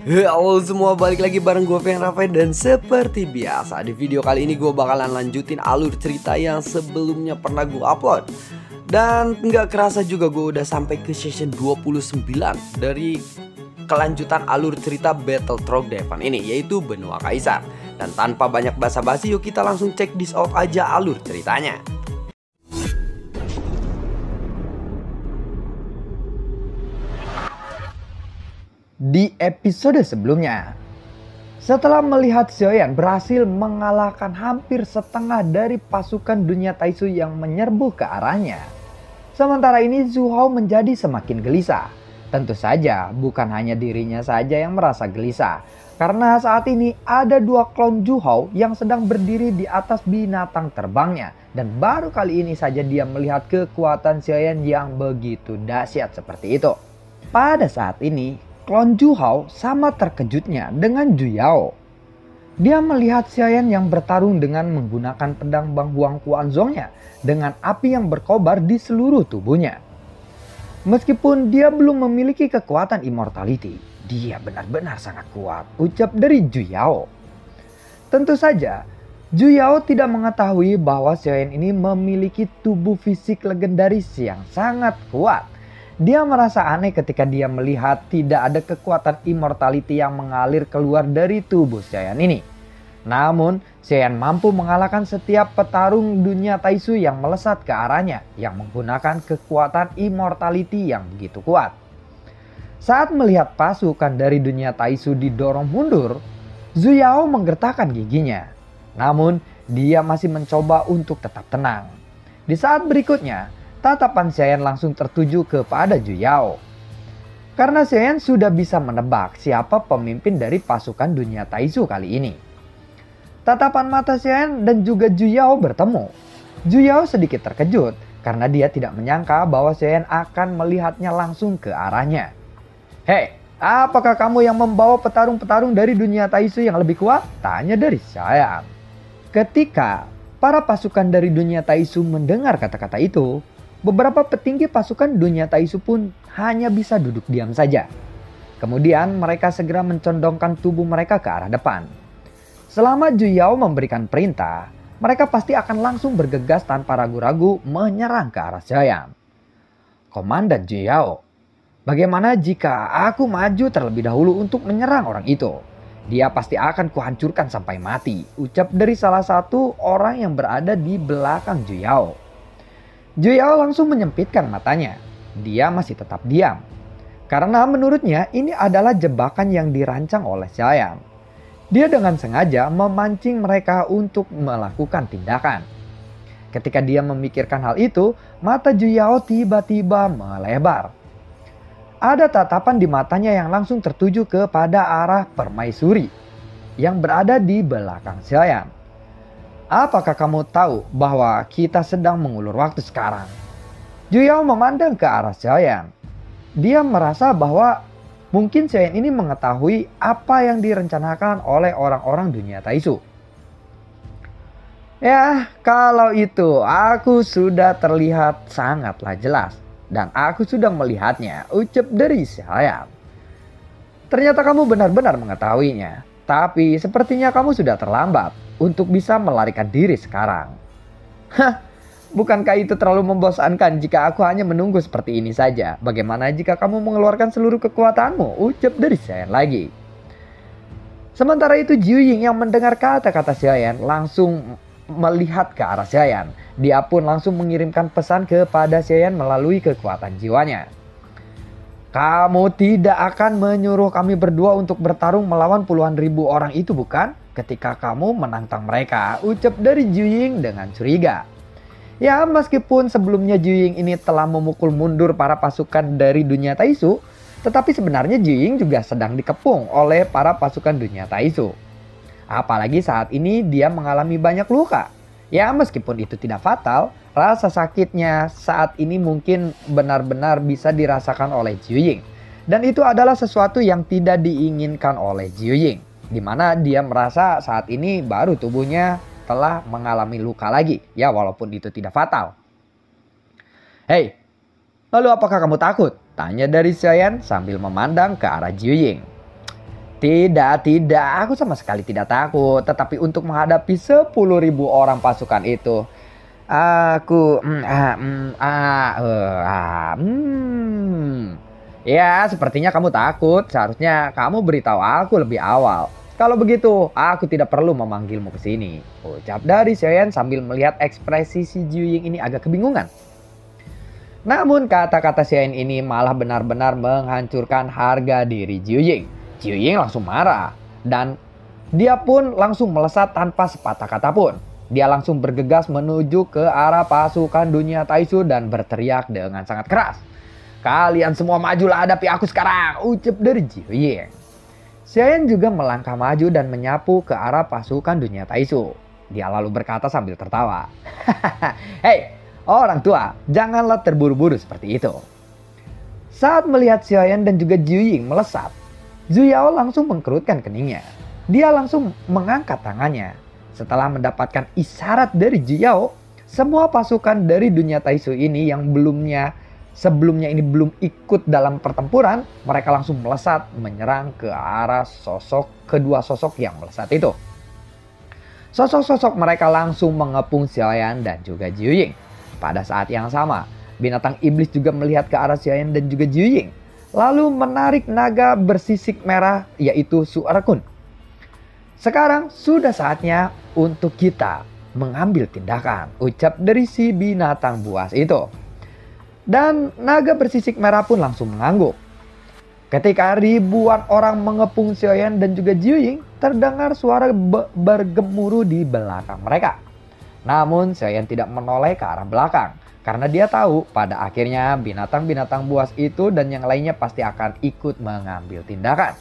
Halo semua, balik lagi bareng gue Fian Rafael. Dan seperti biasa di video kali ini gue bakalan lanjutin alur cerita yang sebelumnya pernah gue upload. Dan nggak kerasa juga gue udah sampai ke session 29 dari kelanjutan alur cerita Battle Trogdevan ini, yaitu Benua Kaisar. Dan tanpa banyak basa-basi, yuk kita langsung check this out aja alur ceritanya. Di episode sebelumnya, setelah melihat Xiaoyan berhasil mengalahkan hampir setengah dari pasukan dunia Taisu yang menyerbu ke arahnya, sementara ini Zhu Hao menjadi semakin gelisah. Tentu saja bukan hanya dirinya saja yang merasa gelisah, karena saat ini ada dua klon Zhu Hao yang sedang berdiri di atas binatang terbangnya, dan baru kali ini saja dia melihat kekuatan Xiaoyan yang begitu dahsyat seperti itu. Pada saat ini, klon Zhu Hao sama terkejutnya dengan Zhu Yao. Dia melihat Xiaoyan yang bertarung dengan menggunakan pedang Bang Huang Kuanzongnya dengan api yang berkobar di seluruh tubuhnya. Meskipun dia belum memiliki kekuatan immortality, dia benar-benar sangat kuat, ucap dari Zhu Yao. Tentu saja, Zhu Yao tidak mengetahui bahwa Xiaoyan ini memiliki tubuh fisik legendaris yang sangat kuat. Dia merasa aneh ketika dia melihat tidak ada kekuatan immortality yang mengalir keluar dari tubuh Xiaoyan ini. Namun, Xiaoyan mampu mengalahkan setiap petarung dunia Taisu yang melesat ke arahnya yang menggunakan kekuatan immortality yang begitu kuat. Saat melihat pasukan dari dunia Taisu didorong mundur, Zhu Yao menggertakkan giginya. Namun, dia masih mencoba untuk tetap tenang. Di saat berikutnya, tatapan Xiaoyan langsung tertuju kepada Zhu Yao. Karena Xiaoyan sudah bisa menebak siapa pemimpin dari pasukan dunia Taisu kali ini. Tatapan mata Xiaoyan dan juga Zhu Yao bertemu. Zhu Yao sedikit terkejut karena dia tidak menyangka bahwa Xiaoyan akan melihatnya langsung ke arahnya. "Hei, apakah kamu yang membawa petarung-petarung dari dunia Taisu yang lebih kuat?" tanya dari Xiaoyan. Ketika para pasukan dari dunia Taisu mendengar kata-kata itu, beberapa petinggi pasukan dunia Taisu pun hanya bisa duduk diam saja. Kemudian mereka segera mencondongkan tubuh mereka ke arah depan. Selama Zhu Yao memberikan perintah, mereka pasti akan langsung bergegas tanpa ragu-ragu menyerang ke arah Xiaoyan. "Komandan Zhu Yao, bagaimana jika aku maju terlebih dahulu untuk menyerang orang itu? Dia pasti akan kuhancurkan sampai mati," ucap dari salah satu orang yang berada di belakang Zhu Yao. Zhu Yao langsung menyempitkan matanya. Dia masih tetap diam. Karena menurutnya ini adalah jebakan yang dirancang oleh Xiaoyan. Dia dengan sengaja memancing mereka untuk melakukan tindakan. Ketika dia memikirkan hal itu, mata Zhu Yao tiba-tiba melebar. Ada tatapan di matanya yang langsung tertuju kepada arah permaisuri yang berada di belakang Xiaoyan. "Apakah kamu tahu bahwa kita sedang mengulur waktu sekarang?" Zhu Yao memandang ke arah Xiaoyan. Dia merasa bahwa mungkin Xiaoyan ini mengetahui apa yang direncanakan oleh orang-orang dunia Taisu. "Ya, kalau itu aku sudah terlihat sangatlah jelas. Dan aku sudah melihatnya," ucap dari Xiaoyan. "Ternyata kamu benar-benar mengetahuinya. Tapi sepertinya kamu sudah terlambat untuk bisa melarikan diri sekarang." "Hah, bukankah itu terlalu membosankan jika aku hanya menunggu seperti ini saja? Bagaimana jika kamu mengeluarkan seluruh kekuatanmu?" ucap dari Xiaoyan lagi. Sementara itu Jiu Ying yang mendengar kata-kata Xiaoyan langsung melihat ke arah Xiaoyan. Dia pun langsung mengirimkan pesan kepada Xiaoyan melalui kekuatan jiwanya. "Kamu tidak akan menyuruh kami berdua untuk bertarung melawan puluhan ribu orang itu, bukan? Ketika kamu menantang mereka," ucap dari Jiu Ying dengan curiga. Ya, meskipun sebelumnya Jiu Ying ini telah memukul mundur para pasukan dari dunia Taisu, tetapi sebenarnya Jiu Ying juga sedang dikepung oleh para pasukan dunia Taisu. Apalagi saat ini dia mengalami banyak luka. Ya, meskipun itu tidak fatal, rasa sakitnya saat ini mungkin benar-benar bisa dirasakan oleh Jiu Ying. Dan itu adalah sesuatu yang tidak diinginkan oleh Jiu Ying, di mana dia merasa saat ini baru tubuhnya telah mengalami luka lagi. Ya, walaupun itu tidak fatal. "Hei, lalu apakah kamu takut?" tanya dari Xiaoyan sambil memandang ke arah Jiu Ying. Tidak, aku sama sekali tidak takut. Tetapi untuk menghadapi 10.000 orang pasukan itu, aku, ya, sepertinya kamu takut. Seharusnya kamu beritahu aku lebih awal. Kalau begitu, aku tidak perlu memanggilmu ke sini, ucap dari Xiaoyan sambil melihat ekspresi si Juying ini agak kebingungan. Namun kata-kata Xiaoyan ini malah benar-benar menghancurkan harga diri Juying. Juying langsung marah dan dia pun langsung melesat tanpa sepatah kata pun. Dia langsung bergegas menuju ke arah pasukan dunia Taisu dan berteriak dengan sangat keras. "Kalian semua majulah, hadapi aku sekarang," ucap dari Juying. Xiaoyan juga melangkah maju dan menyapu ke arah pasukan dunia Taisu. Dia lalu berkata sambil tertawa, "Hei, orang tua, janganlah terburu-buru seperti itu." Saat melihat Xiaoyan dan juga Juying melesat, Zhu Yao langsung mengkerutkan keningnya. Dia langsung mengangkat tangannya. Setelah mendapatkan isyarat dari Zhu Yao, semua pasukan dari dunia Taisu ini yang sebelumnya ini belum ikut dalam pertempuran, mereka langsung melesat menyerang ke arah kedua sosok yang melesat itu. Sosok-sosok mereka langsung mengepung Xiaoyan dan juga Juying. Pada saat yang sama, binatang iblis juga melihat ke arah Xiaoyan dan juga Juying, lalu menarik naga bersisik merah yaitu Su Erkun. "Sekarang sudah saatnya untuk kita mengambil tindakan," ucap dari si binatang buas itu. Dan naga bersisik merah pun langsung mengangguk. Ketika ribuan orang mengepung Xiaoyan dan juga Juying, terdengar suara bergemuruh di belakang mereka. Namun Xiaoyan tidak menoleh ke arah belakang. Karena dia tahu pada akhirnya binatang-binatang buas itu dan yang lainnya pasti akan ikut mengambil tindakan.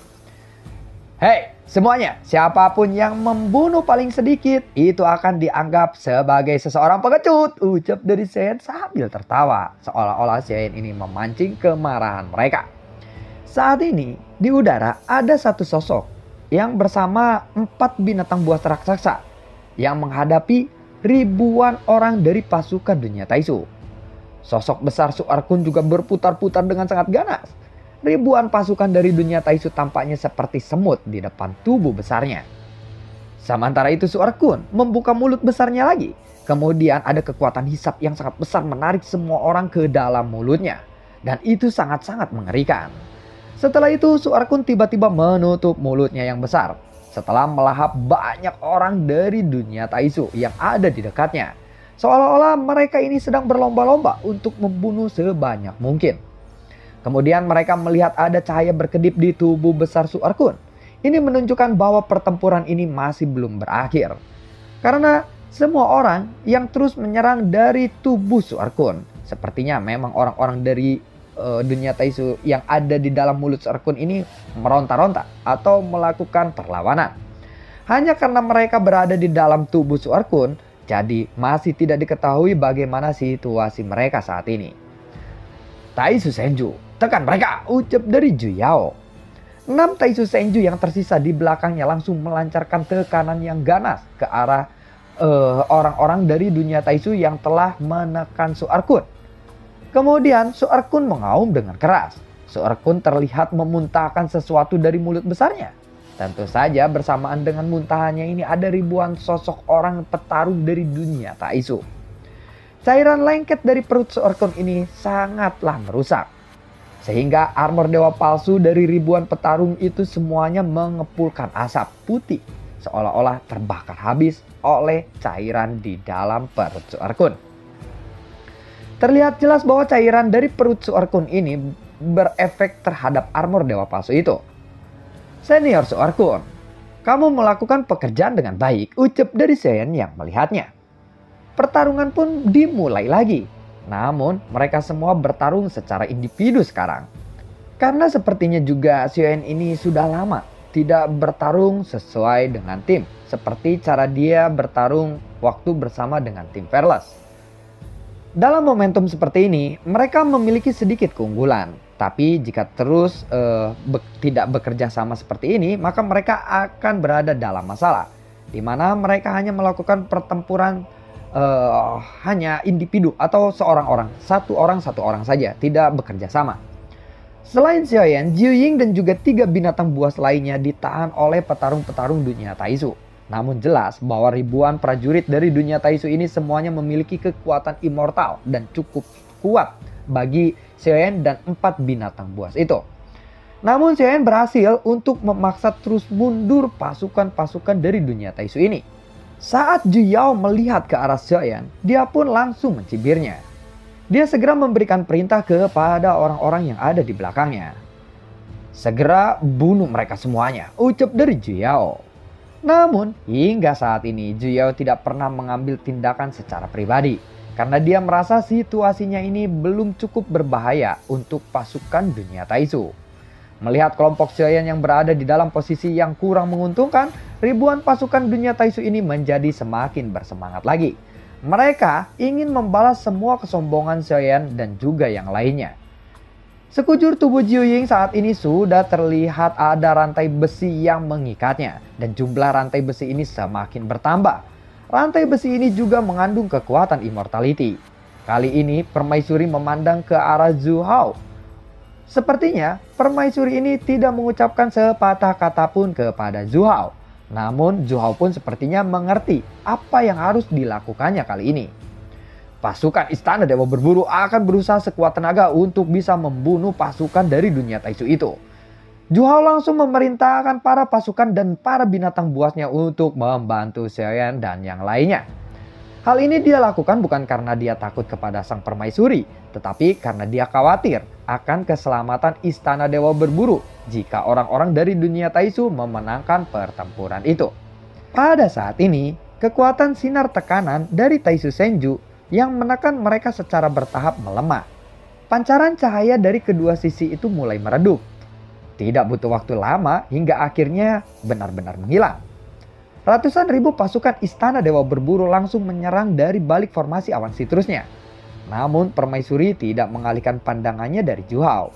"Hei semuanya, siapapun yang membunuh paling sedikit itu akan dianggap sebagai seseorang pengecut," ucap dari Xiaoyan sambil tertawa. Seolah-olah Xiaoyan ini memancing kemarahan mereka. Saat ini di udara ada satu sosok yang bersama 4 binatang buas raksasa yang menghadapi ribuan orang dari pasukan dunia Taisu. Sosok besar Su Erkun juga berputar-putar dengan sangat ganas. Ribuan pasukan dari dunia Taisu tampaknya seperti semut di depan tubuh besarnya. Sementara itu Su Erkun membuka mulut besarnya lagi. Kemudian ada kekuatan hisap yang sangat besar menarik semua orang ke dalam mulutnya. Dan itu sangat-sangat mengerikan. Setelah itu Su Erkun tiba-tiba menutup mulutnya yang besar. Setelah melahap banyak orang dari dunia Taisu yang ada di dekatnya. Seolah-olah mereka ini sedang berlomba-lomba untuk membunuh sebanyak mungkin. Kemudian mereka melihat ada cahaya berkedip di tubuh besar Su Erkun. Ini menunjukkan bahwa pertempuran ini masih belum berakhir. Karena semua orang yang terus menyerang dari tubuh Su Erkun. Sepertinya memang orang-orang dari dunia Taisu yang ada di dalam mulut Su Erkun ini meronta-ronta atau melakukan perlawanan. Hanya karena mereka berada di dalam tubuh Su Erkun, jadi masih tidak diketahui bagaimana situasi mereka saat ini. "Taisu Senju, tekan mereka," ucap dari Zhu Yao. 6 Taisu Senju yang tersisa di belakangnya langsung melancarkan tekanan yang ganas ke arah orang-orang dari dunia Taisu yang telah menekan Su Erkun. Kemudian Su Erkun mengaum dengan keras. Su Erkun terlihat memuntahkan sesuatu dari mulut besarnya. Tentu saja bersamaan dengan muntahannya ini ada ribuan sosok orang petarung dari dunia Taisu. Cairan lengket dari perut Su Erkun ini sangatlah merusak. Sehingga armor dewa palsu dari ribuan petarung itu semuanya mengepulkan asap putih. Seolah-olah terbakar habis oleh cairan di dalam perut Su Erkun. Terlihat jelas bahwa cairan dari perut Su Erkun ini berefek terhadap armor dewa palsu itu. "Senior Su Erkun, kamu melakukan pekerjaan dengan baik," ucap dari Xiaoyan yang melihatnya. Pertarungan pun dimulai lagi. Namun mereka semua bertarung secara individu sekarang. Karena sepertinya juga Xiaoyan ini sudah lama tidak bertarung sesuai dengan tim. Seperti cara dia bertarung waktu bersama dengan tim Fearless. Dalam momentum seperti ini, mereka memiliki sedikit keunggulan. Tapi jika terus tidak bekerja sama seperti ini, maka mereka akan berada dalam masalah. Di mana mereka hanya melakukan pertempuran hanya individu atau satu orang saja, tidak bekerja sama. Selain Xiaoyan, Jiu Ying dan juga 3 binatang buas lainnya ditahan oleh petarung-petarung dunia Taisu. Namun jelas bahwa ribuan prajurit dari dunia Taisu ini semuanya memiliki kekuatan immortal dan cukup kuat bagi Xiaoyan dan 4 binatang buas itu. Namun Xiaoyan berhasil untuk memaksa terus mundur pasukan-pasukan dari dunia Taisu ini. Saat Zhu Yao melihat ke arah Xiaoyan, dia pun langsung mencibirnya. Dia segera memberikan perintah kepada orang-orang yang ada di belakangnya. Segera bunuh mereka semuanya, ucap dari Zhu Yao. Namun hingga saat ini Zhu Yao tidak pernah mengambil tindakan secara pribadi. Karena dia merasa situasinya ini belum cukup berbahaya untuk pasukan dunia Taisu. Melihat kelompok Xiaoyan yang berada di dalam posisi yang kurang menguntungkan, ribuan pasukan dunia Taisu ini menjadi semakin bersemangat lagi. Mereka ingin membalas semua kesombongan Xiaoyan dan juga yang lainnya. Sekujur tubuh Jiu Ying saat ini sudah terlihat ada rantai besi yang mengikatnya. Dan jumlah rantai besi ini semakin bertambah. Rantai besi ini juga mengandung kekuatan immortality. Kali ini permaisuri memandang ke arah Zhu Hao. Sepertinya permaisuri ini tidak mengucapkan sepatah kata pun kepada Zhu Hao. Namun Zhu Hao pun sepertinya mengerti apa yang harus dilakukannya kali ini. Pasukan Istana Dewa Berburu akan berusaha sekuat tenaga untuk bisa membunuh pasukan dari dunia Taisu itu. Zhu Hao langsung memerintahkan para pasukan dan para binatang buasnya untuk membantu Xiaoyan dan yang lainnya. Hal ini dia lakukan bukan karena dia takut kepada sang permaisuri, tetapi karena dia khawatir akan keselamatan Istana Dewa Berburu jika orang-orang dari dunia Taisu memenangkan pertempuran itu. Pada saat ini, kekuatan sinar tekanan dari Taisu Senju yang menekan mereka secara bertahap melemah. Pancaran cahaya dari kedua sisi itu mulai meredup. Tidak butuh waktu lama hingga akhirnya benar-benar menghilang. Ratusan ribu pasukan Istana Dewa Berburu langsung menyerang dari balik formasi awan sitrusnya. Namun permaisuri tidak mengalihkan pandangannya dari Zhu Hao.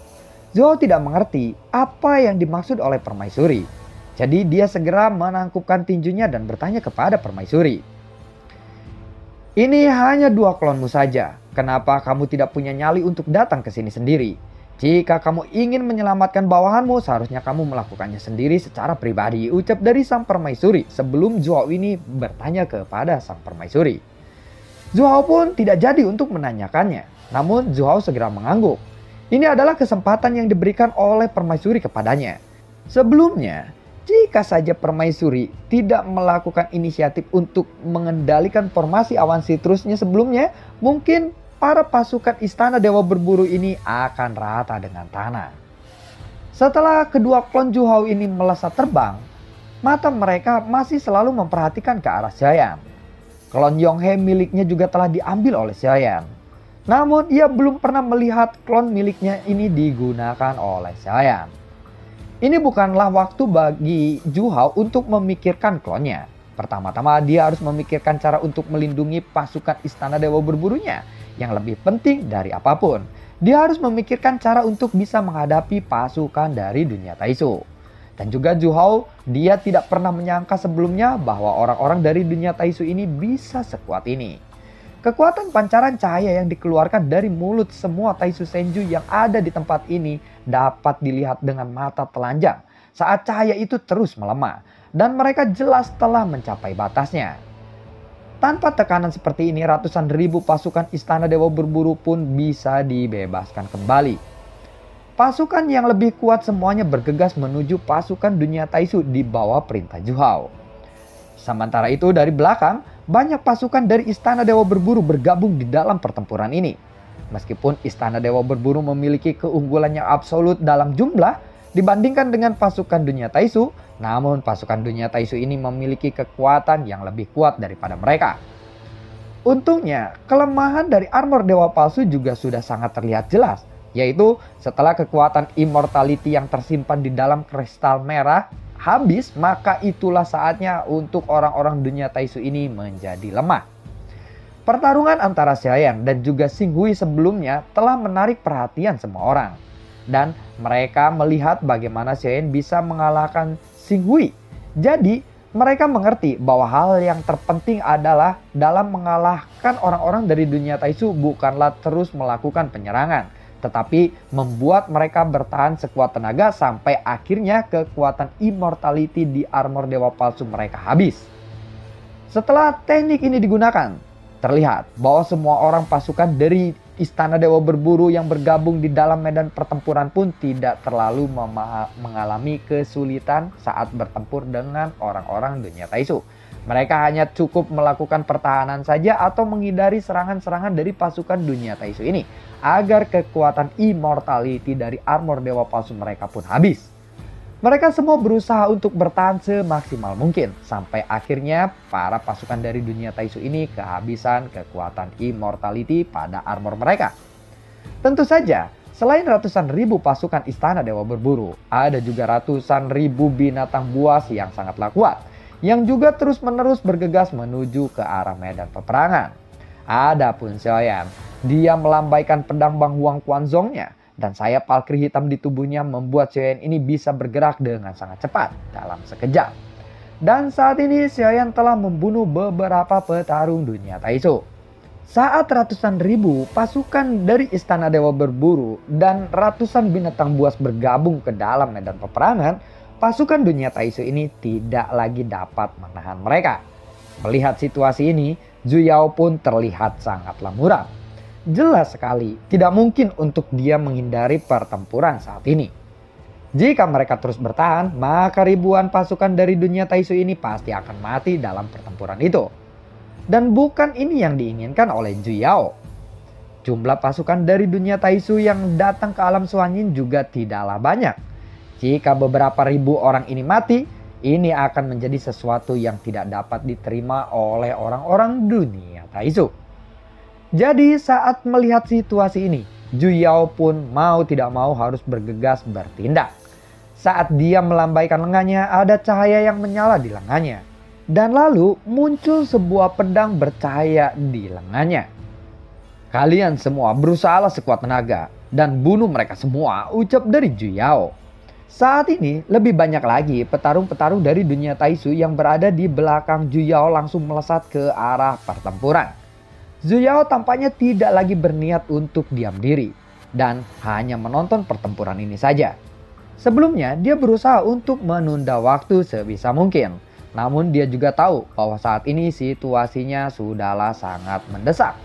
Zhu Hao tidak mengerti apa yang dimaksud oleh permaisuri. Jadi dia segera menangkupkan tinjunya dan bertanya kepada permaisuri. Ini hanya 2 klonmu saja. Kenapa kamu tidak punya nyali untuk datang ke sini sendiri? Jika kamu ingin menyelamatkan bawahanmu, seharusnya kamu melakukannya sendiri secara pribadi, ucap dari sang permaisuri sebelum Zhu Hao ini bertanya kepada sang permaisuri. Zhu Hao pun tidak jadi untuk menanyakannya, namun Zhu Hao segera mengangguk. Ini adalah kesempatan yang diberikan oleh permaisuri kepadanya. Sebelumnya, jika saja permaisuri tidak melakukan inisiatif untuk mengendalikan formasi awan sitrusnya sebelumnya, mungkin para pasukan Istana Dewa Berburu ini akan rata dengan tanah. Setelah kedua klon Zhu Hao ini melesat terbang, mata mereka masih selalu memperhatikan ke arah Xiaoyan. Klon Yonghe miliknya juga telah diambil oleh Xiaoyan. Namun ia belum pernah melihat klon miliknya ini digunakan oleh Xiaoyan. Ini bukanlah waktu bagi Zhu Hao untuk memikirkan klonnya. Pertama-tama dia harus memikirkan cara untuk melindungi pasukan Istana Dewa Berburunya. Yang lebih penting dari apapun, dia harus memikirkan cara untuk bisa menghadapi pasukan dari dunia Taisu. Dan juga Zhu Hao, dia tidak pernah menyangka sebelumnya bahwa orang-orang dari dunia Taisu ini bisa sekuat ini. Kekuatan pancaran cahaya yang dikeluarkan dari mulut semua Taisu Senju yang ada di tempat ini dapat dilihat dengan mata telanjang saat cahaya itu terus melemah dan mereka jelas telah mencapai batasnya. Tanpa tekanan seperti ini, ratusan ribu pasukan Istana Dewa Berburu pun bisa dibebaskan kembali. Pasukan yang lebih kuat semuanya bergegas menuju pasukan dunia Taisu di bawah perintah Zhu Hao. Sementara itu dari belakang, banyak pasukan dari Istana Dewa Berburu bergabung di dalam pertempuran ini. Meskipun Istana Dewa Berburu memiliki keunggulan yang absolut dalam jumlah dibandingkan dengan pasukan dunia Taisu, namun pasukan dunia Taisu ini memiliki kekuatan yang lebih kuat daripada mereka. Untungnya, kelemahan dari armor Dewa Palsu juga sudah sangat terlihat jelas, yaitu setelah kekuatan immortality yang tersimpan di dalam kristal merah habis, maka itulah saatnya untuk orang-orang dunia Taisu ini menjadi lemah. Pertarungan antara Xiaoyan dan juga Xing Hui sebelumnya telah menarik perhatian semua orang. Dan mereka melihat bagaimana Xiaoyan bisa mengalahkan Xing Hui. Jadi mereka mengerti bahwa hal yang terpenting adalah dalam mengalahkan orang-orang dari dunia Taisu bukanlah terus melakukan penyerangan, tetapi membuat mereka bertahan sekuat tenaga sampai akhirnya kekuatan immortality di armor dewa palsu mereka habis. Setelah teknik ini digunakan, terlihat bahwa semua orang pasukan dari Istana Dewa Berburu yang bergabung di dalam medan pertempuran pun tidak terlalu mengalami kesulitan saat bertempur dengan orang-orang dunia Taisu. Mereka hanya cukup melakukan pertahanan saja atau menghindari serangan-serangan dari pasukan dunia Taisu ini agar kekuatan immortality dari armor dewa palsu mereka pun habis. Mereka semua berusaha untuk bertahan semaksimal mungkin sampai akhirnya para pasukan dari dunia Taisu ini kehabisan kekuatan immortality pada armor mereka. Tentu saja, selain ratusan ribu pasukan Istana Dewa Berburu, ada juga ratusan ribu binatang buas yang sangatlah kuat, yang juga terus-menerus bergegas menuju ke arah medan peperangan. Adapun Xiaoyan, dia melambaikan pedang Bang Huang Quanzongnya, dan sayap Valkyrie hitam di tubuhnya membuat Xiaoyan ini bisa bergerak dengan sangat cepat dalam sekejap. Dan saat ini Xiaoyan telah membunuh beberapa petarung dunia Taisu. Saat ratusan ribu pasukan dari Istana Dewa Berburu dan ratusan binatang buas bergabung ke dalam medan peperangan, pasukan dunia Taisu ini tidak lagi dapat menahan mereka. Melihat situasi ini, Zhu Yao pun terlihat sangatlah muram. Jelas sekali tidak mungkin untuk dia menghindari pertempuran saat ini. Jika mereka terus bertahan, maka ribuan pasukan dari dunia Taisu ini pasti akan mati dalam pertempuran itu. Dan bukan ini yang diinginkan oleh Zhu Yao. Jumlah pasukan dari dunia Taisu yang datang ke alam Suanyin juga tidaklah banyak. Jika beberapa ribu orang ini mati, ini akan menjadi sesuatu yang tidak dapat diterima oleh orang-orang dunia Taisu. Jadi saat melihat situasi ini, Zhu Yao pun mau tidak mau harus bergegas bertindak. Saat dia melambaikan lengannya, ada cahaya yang menyala di lengannya. Dan lalu muncul sebuah pedang bercahaya di lengannya. Kalian semua berusahalah sekuat tenaga dan bunuh mereka semua, ucap dari Zhu Yao. Saat ini lebih banyak lagi petarung-petarung dari dunia Taisu yang berada di belakang Zhu Yao langsung melesat ke arah pertempuran. Zhu Yao tampaknya tidak lagi berniat untuk diam diri dan hanya menonton pertempuran ini saja. Sebelumnya dia berusaha untuk menunda waktu sebisa mungkin. Namun dia juga tahu bahwa saat ini situasinya sudahlah sangat mendesak.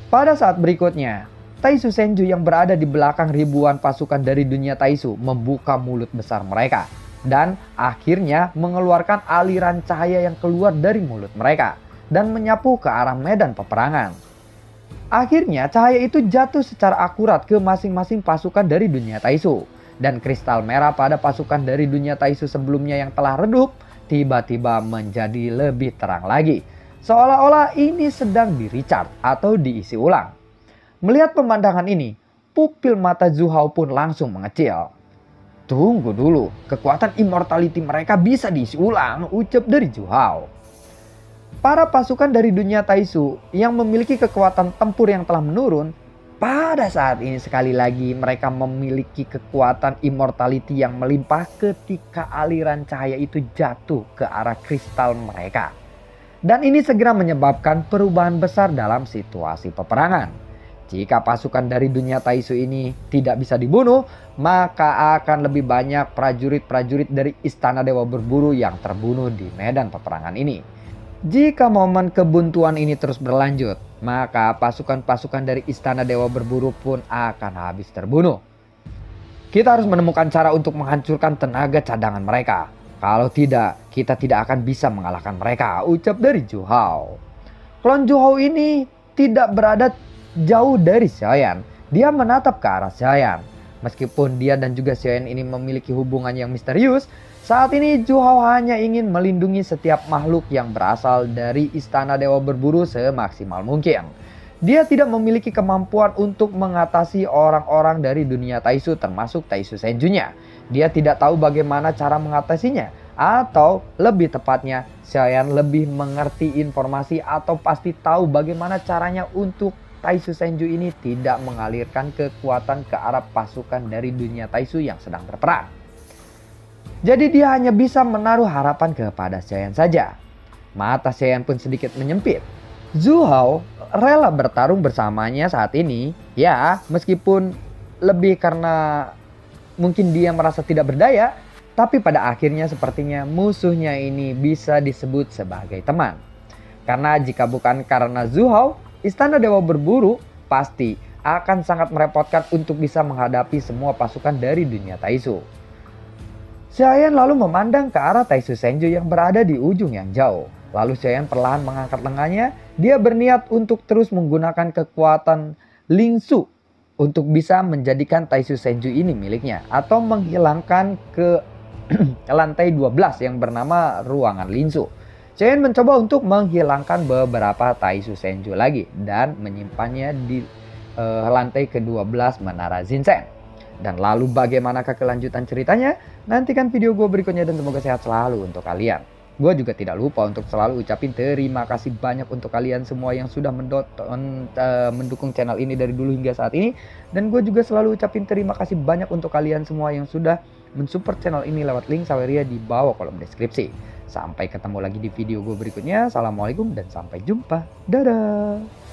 Pada saat berikutnya, Taisu Senju yang berada di belakang ribuan pasukan dari dunia Taisu membuka mulut besar mereka. Dan akhirnya mengeluarkan aliran cahaya yang keluar dari mulut mereka dan menyapu ke arah medan peperangan. Akhirnya cahaya itu jatuh secara akurat ke masing-masing pasukan dari dunia Taisu. Dan kristal merah pada pasukan dari dunia Taisu sebelumnya yang telah redup tiba-tiba menjadi lebih terang lagi. Seolah-olah ini sedang di-recharge atau diisi ulang. Melihat pemandangan ini, pupil mata Zhu Hao pun langsung mengecil. Tunggu dulu, kekuatan immortality mereka bisa diisi ulang, ucap dari Zhu Hao. Para pasukan dari dunia Taisu yang memiliki kekuatan tempur yang telah menurun, pada saat ini sekali lagi mereka memiliki kekuatan immortality yang melimpah ketika aliran cahaya itu jatuh ke arah kristal mereka. Dan ini segera menyebabkan perubahan besar dalam situasi peperangan. Jika pasukan dari dunia Taisu ini tidak bisa dibunuh, maka akan lebih banyak prajurit-prajurit dari Istana Dewa Berburu yang terbunuh di medan peperangan ini. Jika momen kebuntuan ini terus berlanjut, maka pasukan-pasukan dari Istana Dewa Berburu pun akan habis terbunuh. Kita harus menemukan cara untuk menghancurkan tenaga cadangan mereka. Kalau tidak, kita tidak akan bisa mengalahkan mereka, ucap dari Zhu Hao. Klon Zhu Hao ini tidak berada jauh dari Xiaoyan. Dia menatap ke arah Xiaoyan. Meskipun dia dan juga Xiaoyan ini memiliki hubungan yang misterius, saat ini Zhu Hao hanya ingin melindungi setiap makhluk yang berasal dari Istana Dewa Berburu semaksimal mungkin. Dia tidak memiliki kemampuan untuk mengatasi orang-orang dari dunia Taisu termasuk Taisu Senjunya. Dia tidak tahu bagaimana cara mengatasinya. Atau lebih tepatnya, Xiaoyan lebih mengerti informasi atau pasti tahu bagaimana caranya untuk Taisu Senju ini tidak mengalirkan kekuatan ke arah pasukan dari dunia Taisu yang sedang berperang. Jadi dia hanya bisa menaruh harapan kepada Xiaoyan saja. Mata Xiaoyan pun sedikit menyempit. Zhu Hao rela bertarung bersamanya saat ini. Ya, meskipun lebih karena mungkin dia merasa tidak berdaya, tapi pada akhirnya sepertinya musuhnya ini bisa disebut sebagai teman. Karena jika bukan karena Zhu Hao, Istana Dewa Berburu pasti akan sangat merepotkan untuk bisa menghadapi semua pasukan dari dunia Taisu. Xiaoyan lalu memandang ke arah Taisu Senju yang berada di ujung yang jauh. Lalu Xiaoyan perlahan mengangkat lengannya. Dia berniat untuk terus menggunakan kekuatan Lingsu untuk bisa menjadikan Taisu Senju ini miliknya, atau menghilangkan ke lantai 12 yang bernama ruangan Lingsu. Xiaoyan mencoba untuk menghilangkan beberapa Taisu Senju lagi dan menyimpannya di lantai ke-12 Menara Zinsen. Dan lalu bagaimanakah kelanjutan ceritanya? Nantikan video gue berikutnya dan semoga sehat selalu untuk kalian. Gue juga tidak lupa untuk selalu ucapin terima kasih banyak untuk kalian semua yang sudah mendukung channel ini dari dulu hingga saat ini. Dan gue juga selalu ucapin terima kasih banyak untuk kalian semua yang sudah mensupport channel ini lewat link Saweria di bawah kolom deskripsi. Sampai ketemu lagi di video gue berikutnya. Assalamualaikum dan sampai jumpa. Dadah.